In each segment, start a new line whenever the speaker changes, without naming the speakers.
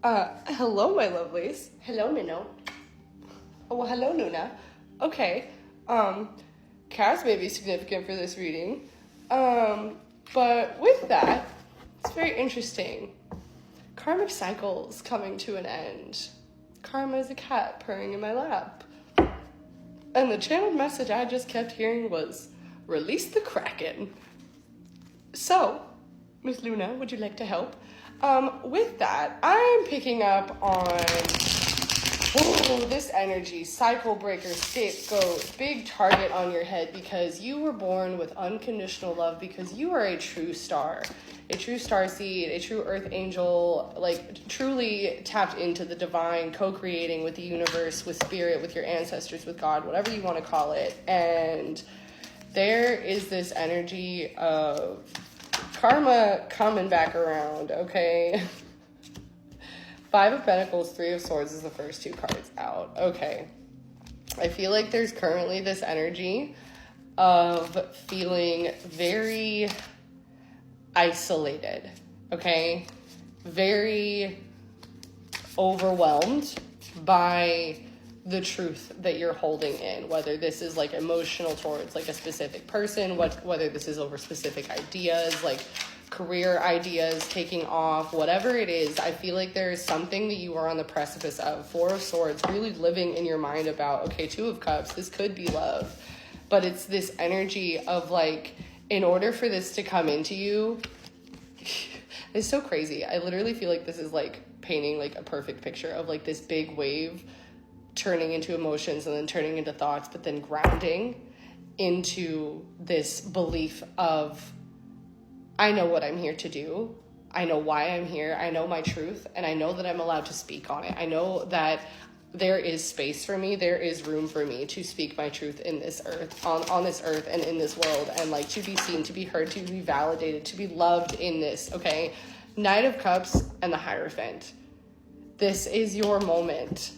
Hello, my lovelies. Hello, Minnow. Oh, well, hello, Nuna. Okay, Kaz may be significant for this reading. But with that, it's very interesting. Karmic cycles coming to an end. Karma is a cat purring in my lap. And the channeled message I just kept hearing was, release the Kraken. So, Miss Luna, would you like to help? With that, I'm picking up on this energy, cycle breaker, scapegoat, big target on your head because you were born with unconditional love because you are a true star seed, a true earth angel, like truly tapped into the divine, co-creating with the universe, with spirit, with your ancestors, with God, whatever you want to call it. And there is this energy of karma coming back around, okay? 5 of Pentacles, 3 of Swords is the first 2 cards out. Okay. I feel like there's currently this energy of feeling very isolated, okay? Very overwhelmed by the truth that you're holding in, whether this is like emotional towards like a specific person, whether this is over specific ideas, like career ideas taking off, whatever it is. I feel like there is something that you are on the precipice of. 4 of Swords, really living in your mind about, okay, 2 of Cups, this could be love, but it's this energy of like, in order for this to come into you, it's so crazy. I literally feel like this is like painting like a perfect picture of like this big wave turning into emotions and then turning into thoughts, but then grounding into this belief of, I know what I'm here to do. I know why I'm here. I know my truth, and I know that I'm allowed to speak on it. I know that there is space for me. There is room for me to speak my truth in this earth, on this earth and in this world, and like to be seen, to be heard, to be validated, to be loved in this, okay? Knight of Cups and the Hierophant. This is your moment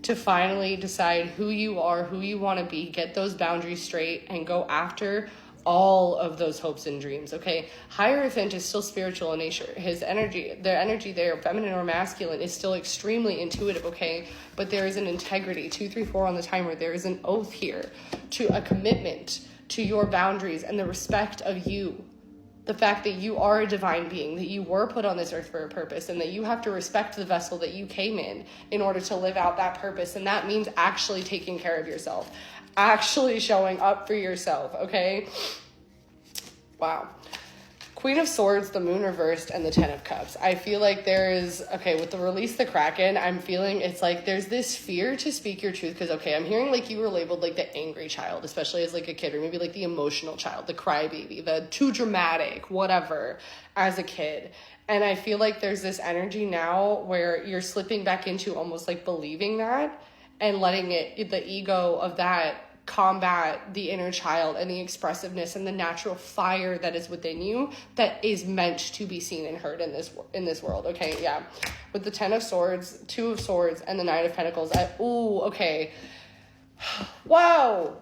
to finally decide who you are, who you want to be, get those boundaries straight, and go after all of those hopes and dreams, okay? Hierophant is still spiritual in nature. His energy, the energy there, feminine or masculine, is still extremely intuitive, okay? But there is an integrity, 2, 3, 4 on the timer. There is an oath here to a commitment to your boundaries and the respect of you. The fact that you are a divine being, that you were put on this earth for a purpose, and that you have to respect the vessel that you came in order to live out that purpose. And that means actually taking care of yourself, actually showing up for yourself, okay? Wow. Queen of Swords, the Moon reversed, and the 10 of Cups. I feel like there is, okay, with the release the Kraken, I'm feeling it's like there's this fear to speak your truth because, okay, I'm hearing like you were labeled like the angry child, especially as like a kid, or maybe like the emotional child, the crybaby, the too dramatic, whatever, as a kid. And I feel like there's this energy now where you're slipping back into almost like believing that and letting it, the ego of that, combat the inner child and the expressiveness and the natural fire that is within you that is meant to be seen and heard in this world. Okay, yeah. With the 10 of Swords, 2 of Swords, and the 9 of Pentacles, okay. Wow.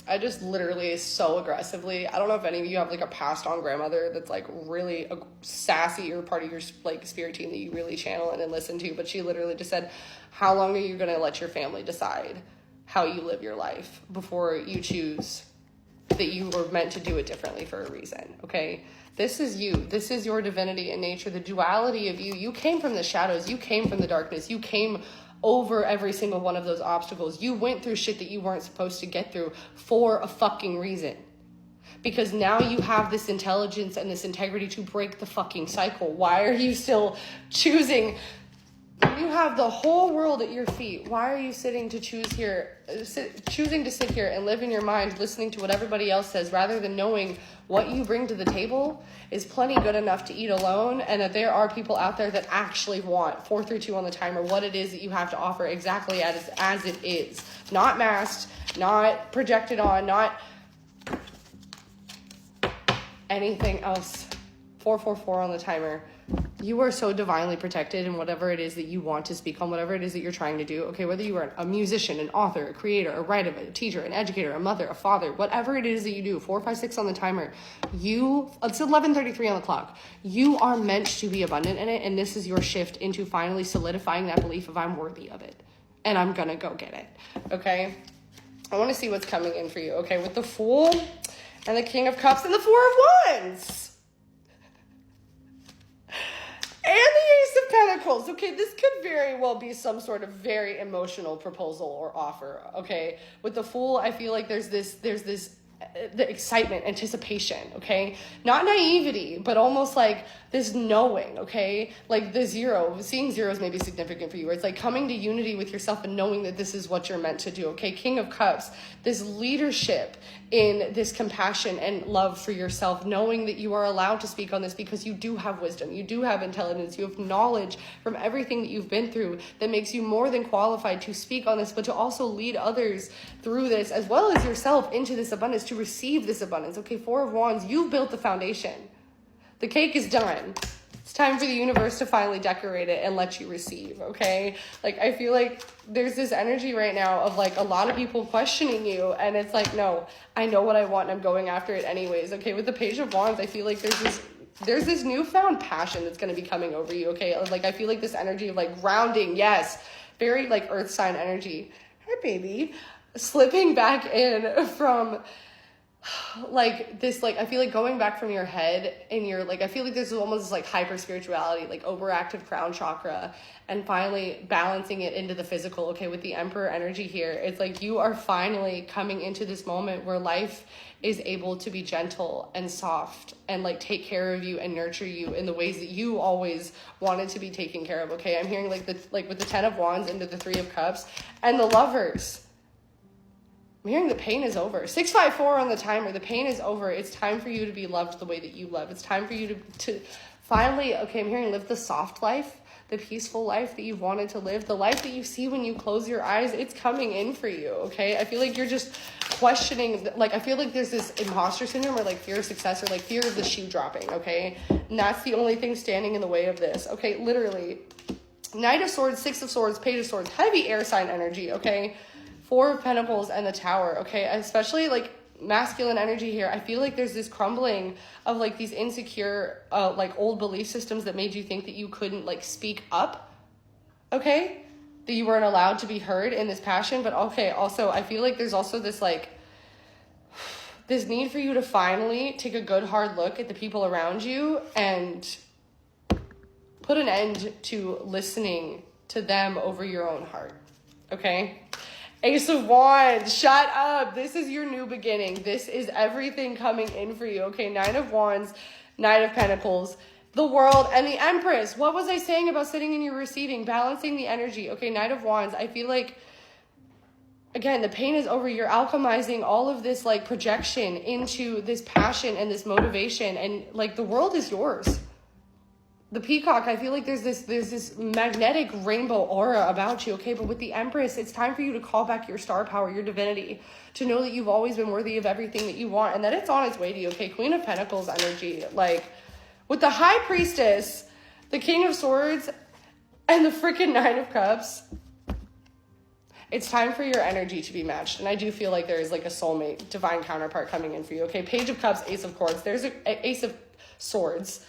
I just literally so aggressively, I don't know if any of you have like a passed on grandmother that's like really sassy or part of your like spirit team that you really channel in and listen to, but she literally just said, how long are you going to let your family decide how you live your life before you choose that you were meant to do it differently for a reason, okay? This is you. This is your divinity in nature, the duality of you. You came from the shadows. You came from the darkness. You came over every single one of those obstacles. You went through shit that you weren't supposed to get through for a fucking reason. Because now you have this intelligence and this integrity to break the fucking cycle. Why are you still choosing? You have the whole world at your feet. Why are you choosing to sit here and live in your mind, listening to what everybody else says, rather than knowing what you bring to the table is plenty good enough to eat alone, and that there are people out there that actually want 4 through 2 on the timer, what it is that you have to offer exactly as it is. Not masked, not projected on, not anything else. 444 on the timer. You are so divinely protected in whatever it is that you want to speak on, whatever it is that you're trying to do. Okay, whether you are a musician, an author, a creator, a writer, a teacher, an educator, a mother, a father, whatever it is that you do, 4, 5, 6 on the timer, it's 11:33 on the clock. You are meant to be abundant in it, and this is your shift into finally solidifying that belief of I'm worthy of it, and I'm gonna go get it, okay? I want to see what's coming in for you, okay, with the Fool and the King of Cups and the 4 of Wands. And the Ace of Pentacles. Okay, this could very well be some sort of very emotional proposal or offer. Okay, with the Fool, I feel like there's this the excitement, anticipation, okay? Not naivety, but almost like this knowing, okay? Like the zero, seeing zeros may be significant for you, where it's like coming to unity with yourself and knowing that this is what you're meant to do, okay? King of Cups, this leadership in this compassion and love for yourself, knowing that you are allowed to speak on this because you do have wisdom, you do have intelligence, you have knowledge from everything that you've been through that makes you more than qualified to speak on this, but to also lead others through this, as well as yourself into this abundance, to receive this abundance. Okay, 4 of Wands, you've built the foundation. The cake is done. It's time for the universe to finally decorate it and let you receive, okay? Like, I feel like there's this energy right now of, like, a lot of people questioning you, and it's like, no, I know what I want, and I'm going after it anyways, okay? With the Page of Wands, I feel like there's this newfound passion that's going to be coming over you, okay? Like, I feel like this energy of, like, grounding, yes, very, like, earth sign energy. Hi, baby. Slipping back in from... like this, like I feel like going back from your head and your like I feel like this is almost like hyper spirituality, like overactive crown chakra, and finally balancing it into the physical. Okay, with the Emperor energy here, it's like you are finally coming into this moment where life is able to be gentle and soft and like take care of you and nurture you in the ways that you always wanted to be taken care of. Okay, I'm hearing like with the 10 of Wands into the 3 of Cups and the Lovers. I'm hearing the pain is over. 654 on the timer. The pain is over. It's time for you to be loved the way that you love. It's time for you to finally, okay, I'm hearing live the soft life, the peaceful life that you've wanted to live, the life that you see when you close your eyes. It's coming in for you, okay? I feel like you're just questioning, like I feel like there's this imposter syndrome or like fear of success or like fear of the shoe dropping, okay? And that's the only thing standing in the way of this, okay? Literally. Knight of Swords, 6 of Swords, Page of Swords, heavy air sign energy, okay? 4 of Pentacles and the Tower, okay? Especially like masculine energy here. I feel like there's this crumbling of like these insecure, like old belief systems that made you think that you couldn't like speak up, okay? That you weren't allowed to be heard in this passion. But okay, also I feel like there's also this like, this need for you to finally take a good hard look at the people around you and put an end to listening to them over your own heart, okay? Ace of Wands, shut up. This is your new beginning. This is everything coming in for you. Okay, 9 of Wands, Knight of Pentacles, the World, and the Empress. What was I saying about sitting in your receiving, balancing the energy? Okay, Knight of Wands, I feel like, again, the pain is over. You're alchemizing all of this like projection into this passion and this motivation, and like the world is yours. The Peacock, I feel like there's this magnetic rainbow aura about you, okay? But with the Empress, it's time for you to call back your star power, your divinity, to know that you've always been worthy of everything that you want and that it's on its way to you, okay? Queen of Pentacles energy, like with the High Priestess, the King of Swords, and the freaking 9 of Cups. It's time for your energy to be matched. And I do feel like there is like a soulmate, divine counterpart coming in for you, okay? Page of Cups, Ace of Swords. There's an Ace of Swords.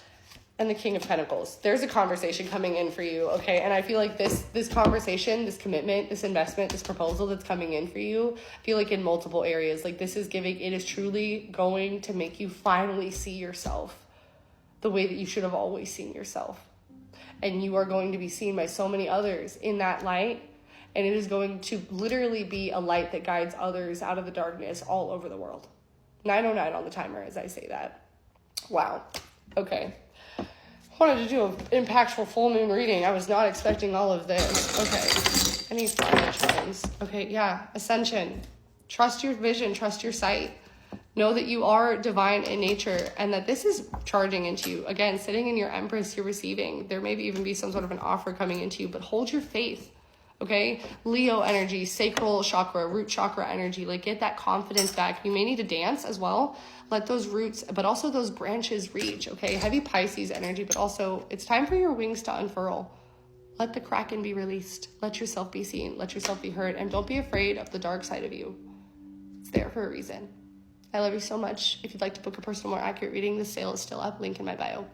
And the King of Pentacles. There's a conversation coming in for you, okay? And I feel like this conversation, this commitment, this investment, this proposal that's coming in for you, I feel like in multiple areas, like this is giving, it is truly going to make you finally see yourself the way that you should have always seen yourself. And you are going to be seen by so many others in that light. And it is going to literally be a light that guides others out of the darkness all over the world. 909 on the timer as I say that. Wow. Okay. Wanted to do an impactful full moon reading. I was not expecting all of this. Okay. I need fire chimes. Okay, yeah. Ascension. Trust your vision. Trust your sight. Know that you are divine in nature and that this is charging into you. Again, sitting in your Empress, you're receiving. There may even be some sort of an offer coming into you, but hold your faith. Okay, Leo energy, sacral chakra, root chakra energy, like get that confidence back. You may need to dance as well. Let those roots, but also those branches reach, okay? Heavy Pisces energy, but also it's time for your wings to unfurl. Let the Kraken be released. Let yourself be seen. Let yourself be heard. And don't be afraid of the dark side of you. It's there for a reason. I love you so much. If you'd like to book a personal, more accurate reading, the sale is still up. Link in my bio.